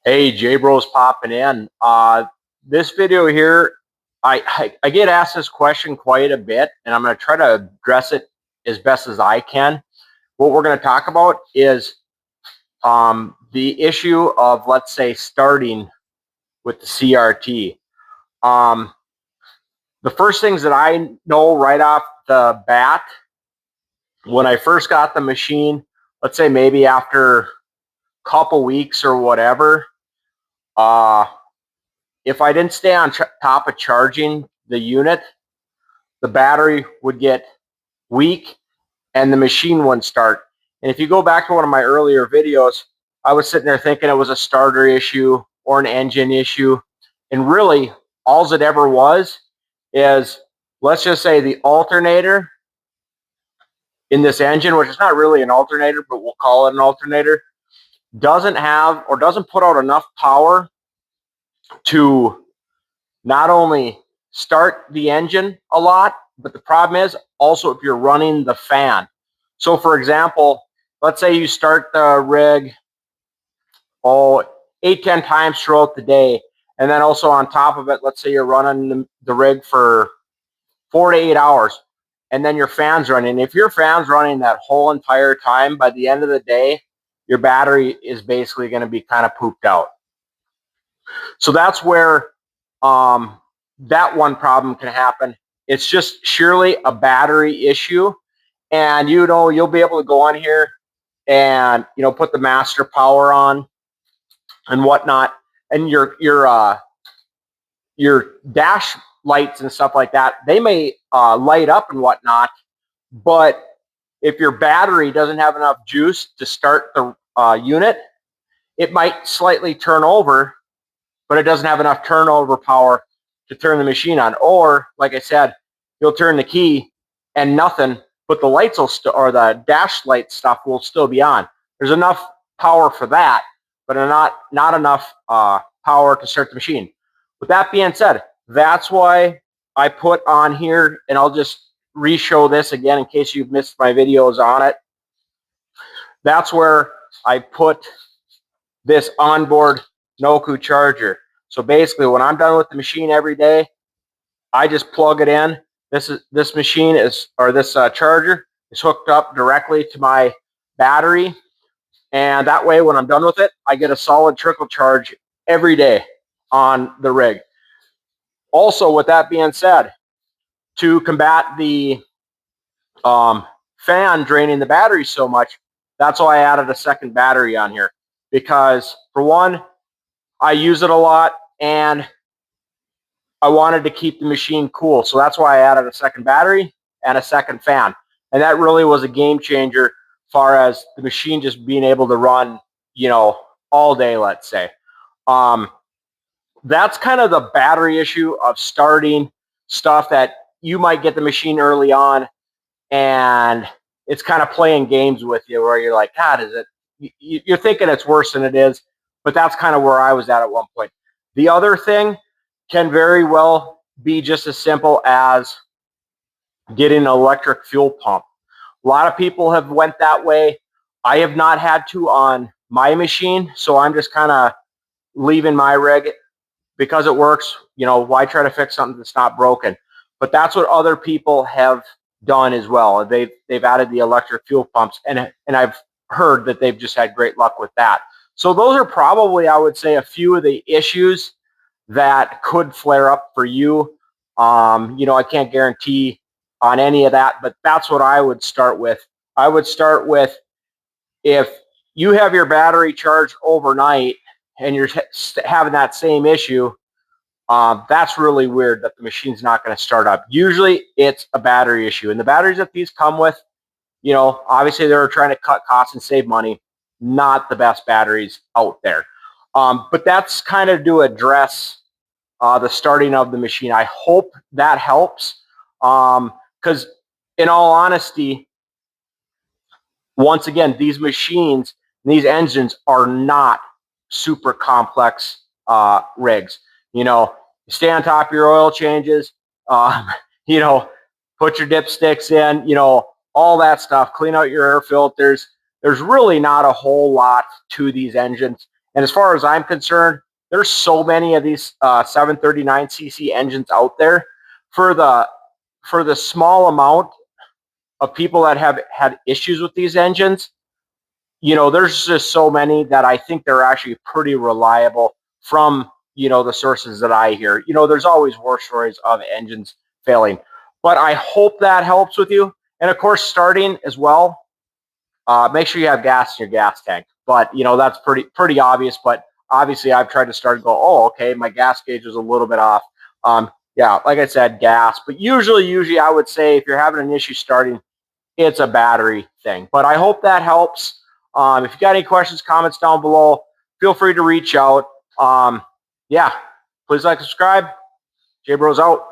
Hey, J-Bros popping in. This video here, I get asked this question quite a bit, and I'm going to try to address it as best as I can. What we're going to talk about is the issue of, let's say, starting with the CRT. The first things that I know right off the bat, when I first got the machine, let's say maybe after a couple weeks or whatever, if I didn't stay on top of charging the unit, the battery would get weak and the machine wouldn't start. And if you go back to one of my earlier videos, I was sitting there thinking it was a starter issue or an engine issue. And really, all it ever was is, let's just say the alternator in this engine, which is not really an alternator, but we'll call it an alternator, doesn't have or doesn't put out enough power to not only start the engine a lot, but the problem is also if you're running the fan. So for example, let's say you start the rig 8-10 times throughout the day, and then also on top of it, let's say you're running the rig for 4 to 8 hours, and then your fan's running. If your fan's running that whole entire time, by the end of the day, your battery is basically going to be kind of pooped out. So that's where that one problem can happen. It's just surely a battery issue, and you'll be able to go on here and put the master power on and whatnot, and your dash lights and stuff like that, they may light up and whatnot, but if your battery doesn't have enough juice to start the unit, it might slightly turn over, but it doesn't have enough turnover power to turn the machine on. Or, like I said, you'll turn the key and nothing, but the lights will or the dash light stuff will still be on. There's enough power for that, but not enough power to start the machine. With that being said, that's why I put on here, and I'll just re-show this again in case you've missed my videos on it. That's where I put this onboard Noku charger. So basically, when I'm done with the machine every day, I just plug it in. This machine is, or this charger is hooked up directly to my battery, and that way, when I'm done with it, I get a solid trickle charge every day on the rig. Also, with that being said, to combat the fan draining the battery so much, that's why I added a second battery on here. Because for one, I use it a lot, and I wanted to keep the machine cool. So that's why I added a second battery and a second fan. And that really was a game changer as far as the machine just being able to run, all day, let's say. That's kind of the battery issue of starting stuff that you might get the machine early on, and it's kind of playing games with you where you're like, God, is it? You're thinking it's worse than it is, but that's kind of where I was at one point. The other thing can very well be just as simple as getting an electric fuel pump. A lot of people have went that way. I have not had to on my machine, so I'm just kind of leaving my rig because it works. Why try to fix something that's not broken? But that's what other people have done as well. They've added the electric fuel pumps, and I've heard that they've just had great luck with that. So those are probably, I would say, a few of the issues that could flare up for you. I can't guarantee on any of that, but that's what I would start with. I would start with, if you have your battery charged overnight and you're having that same issue, that's really weird that the machine's not going to start up. Usually it's a battery issue, and the batteries that these come with, obviously they're trying to cut costs and save money. Not the best batteries out there. But that's kind of to address the starting of the machine. I hope that helps, because in all honesty, once again, these machines, these engines are not super complex rigs. You stay on top of your oil changes, put your dipsticks in, all that stuff, clean out your air filters. There's really not a whole lot to these engines. And as far as I'm concerned, there's so many of these 739cc engines out there for the small amount of people that have had issues with these engines. There's just so many that I think they're actually pretty reliable from, the sources that I hear. There's always war stories of engines failing, but I hope that helps with you. And of course, starting as well, make sure you have gas in your gas tank. But, that's pretty obvious, but obviously I've tried to start and go, oh, okay, my gas gauge was a little bit off. Yeah, like I said, gas, but usually I would say if you're having an issue starting, it's a battery thing. But I hope that helps. If you got any questions, comments down below, feel free to reach out. Yeah, please like, subscribe. J Bros out.